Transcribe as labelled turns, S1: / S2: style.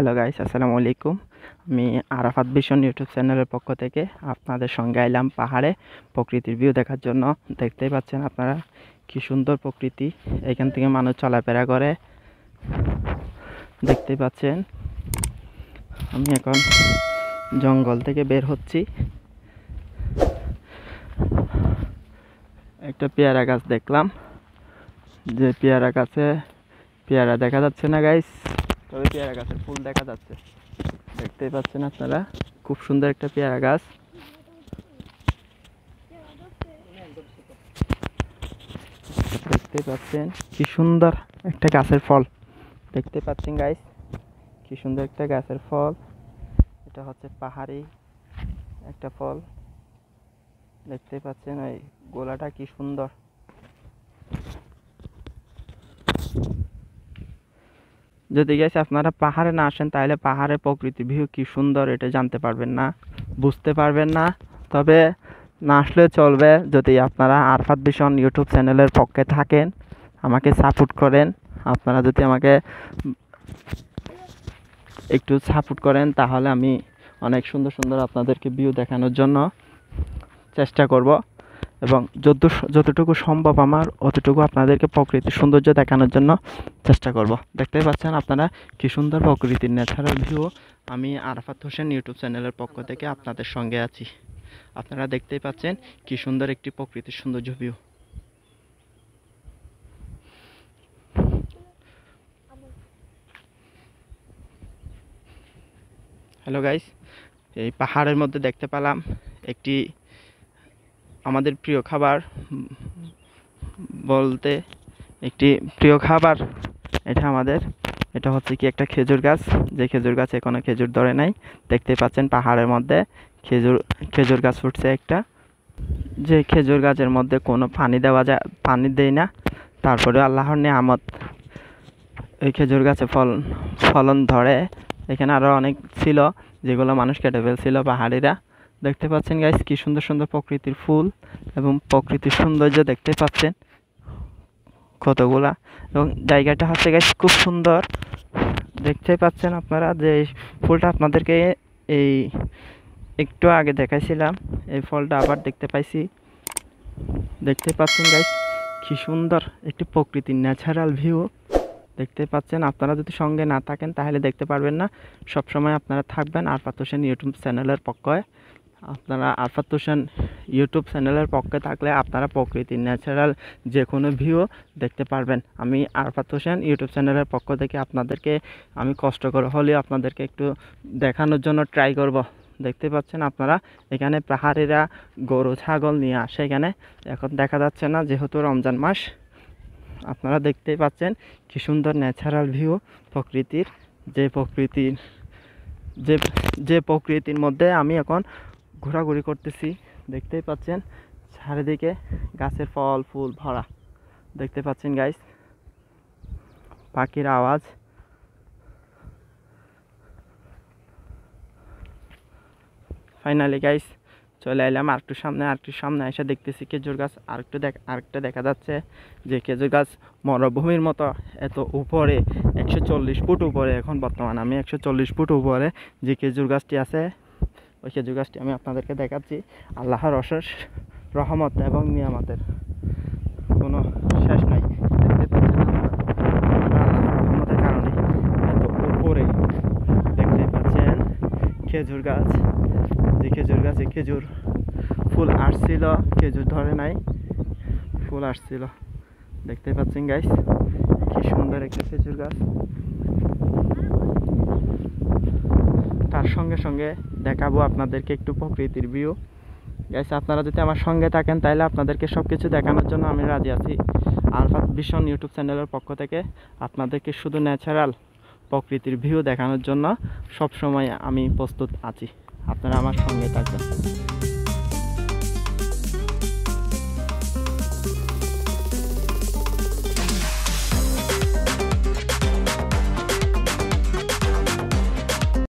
S1: Hello guys, আসসালামু আলাইকুম। আমি আরাফাত ভিশন ইউটিউব চ্যানেলের পক্ষ থেকে আপনাদের সঙ্গে আইলাম পাহাড়ে প্রকৃতির ভিউ দেখার জন্য। দেখতেই পাচ্ছেন আপনারা কি সুন্দর প্রকৃতি, এখান থেকে মানুষ চলাফেরা করে। দেখতেই পাচ্ছেন আমি এখন জঙ্গল থেকে বের হচ্ছি। একটা পেয়ারা গাছ দেখলাম, যে পেয়ারা গাছে পেয়ারা দেখা যাচ্ছে না গাইস, তবে পেয়ারা গাছের ফুল দেখা যাচ্ছে। দেখতেই পাচ্ছেন আপনারা, খুব সুন্দর একটা পেয়ারা গাছ। দেখতে পাচ্ছেন কি সুন্দর একটা গাছের ফল। দেখতে পাচ্ছেন গাইস, কি সুন্দর একটা গাছের ফল। এটা হচ্ছে পাহাড়ি একটা ফল। দেখতে পাচ্ছেন ওই গোলাটা কি সুন্দর। যদি গাইস আপনারা পাহাড়ে না আসেন তাহলে পাহাড়ের প্রকৃতি ভিউ কি সুন্দর এটা জানতে পারবেন না, বুঝতে পারবেন না। তবে না আসলে চলবে, যদি আপনারা আরাফাত ভিশন ইউটিউব চ্যানেলের পক্ষে থাকেন, আমাকে সাপোর্ট করেন। আপনারা যদি আমাকে একটু সাপোর্ট করেন তাহলে আমি অনেক সুন্দর সুন্দর আপনাদেরকে ভিউ দেখানোর জন্য চেষ্টা করব, এবং যতটুকু সম্ভব আমার অতটুকু আপনাদেরকে প্রকৃতির সৌন্দর্য দেখানোর জন্য চেষ্টা করব। দেখতেই পাচ্ছেন আপনারা কি সুন্দর প্রকৃতির ন্যাচারাল ভিউ। আমি আরাফাত হোসেন ইউটিউব চ্যানেলের পক্ষ থেকে আপনাদের সঙ্গে আছি। আপনারা দেখতেই পাচ্ছেন কি সুন্দর একটি প্রকৃতির সৌন্দর্য ভিউ। হ্যালো গাইস, এই পাহাড়ের মধ্যে দেখতে পেলাম একটি আমাদের প্রিয় খাবার বলতে একটি প্রিয় খাবার এটা হচ্ছে কি একটা খেজুর গাছ, যে খেজুর গাছে কোনো খেজুর ধরে নাই। দেখতে পাচ্ছেন পাহাড়ের মধ্যে খেজুর গাছ ফুটছে একটা, যে খেজুর গাছের মধ্যে কোনো পানি দেয় না, তারপরে আল্লাহর নিয়ামত এই খেজুর গাছে ফলন ধরে। এখানে আরও অনেক ছিল যেগুলো মানুষ কেটে ফেলছিল পাহাড়িরা। দেখতে পাচ্ছেন গাইস কি সুন্দর সুন্দর প্রকৃতির ফুল এবং প্রকৃতির সৌন্দর্য দেখতে পাচ্ছেন কতগুলা, এবং জায়গাটা হচ্ছে গাইস খুব সুন্দর। দেখতে পাচ্ছেন আপনারা যে ফুলটা আপনাদেরকে এই একটু আগে দেখাইছিলাম, এই ফলটা আবার দেখতে পাইছি। দেখতে পাচ্ছেন গাইস কি সুন্দর একটি প্রকৃতির ন্যাচারাল ভিউ। দেখতে পাচ্ছেন, আপনারা যদি সঙ্গে না থাকেন তাহলে দেখতে পারবেন না। সবসময় আপনারা থাকবেন আরাফাত হোসেন ইউটিউব চ্যানেলের পক্ষে। আপনারা আরাফাত হোসেন ইউটিউব চ্যানেলের পক্ষে থাকলে আপনারা প্রকৃতির ন্যাচারাল যে কোনো ভিউ দেখতে পারবেন। আমি আরাফাত হোসেন ইউটিউব চ্যানেলের পক্ষ থেকে আপনাদেরকে আমি কষ্ট করে হলেও আপনাদেরকে একটু দেখানোর জন্য ট্রাই করব। দেখতে পাচ্ছেন আপনারা এখানে পাহাড়িরা গরু ছাগল নিয়ে আসে এখানে, এখন দেখা যাচ্ছে না যেহেতু রমজান মাস। আপনারা দেখতেই পাচ্ছেন কি সুন্দর ন্যাচারাল ভিউ প্রকৃতির, যে প্রকৃতির মধ্যে আমি এখন ঘোরাঘুরি করতেছি। দেখতেই পাচ্ছেন চারিদিকে গাছের ফল ফুল ভরা। দেখতে পাচ্ছেন গাইস পাখির আওয়াজ। ফাইনালি গাইস চলে এলাম আরেকটু সামনে এসে দেখতেছি খেজুর গাছ আরেকটা দেখা যাচ্ছে, যে খেজুর গাছ মরুভূমির মতো এত উপরে 140 ফুট উপরে, এখন বর্তমানে আমি 140 ফুট উপরে যে খেজুর গাছটি আছে, ওই খেজুর গাছটি আমি আপনাদেরকে দেখাচ্ছি। আল্লাহর অশেষ রহমত এবং নিয়ামতের কোনো শেষ নাই। দেখতে পাচ্ছেন আল্লাহর রহমতের কারণে এত উপরে দেখতে পাচ্ছেন খেজুর গাছ, যে খেজুর গাছে খেজুর ফুল আসছিল, খেজুর ধরে নাই, ফুল আসছিল। দেখতে পাচ্ছেন গাইস কি সুন্দর একটা খেজুর গাছ। তার সঙ্গে সঙ্গে দেখাবো আপনাদেরকে একটু প্রকৃতির ভিউ। গাইস আপনারা যদি আমার সঙ্গে থাকেন তাহলে আপনাদেরকে সব কিছু দেখানোর জন্য আমি রাজি আছি। আরাফাত ভিশন ইউটিউব চ্যানেলের পক্ষ থেকে আপনাদেরকে শুধু ন্যাচারাল প্রকৃতির ভিউ দেখানোর জন্য সব সময় আমি প্রস্তুত আছি। আপনারা আমার সঙ্গে থাকবেন।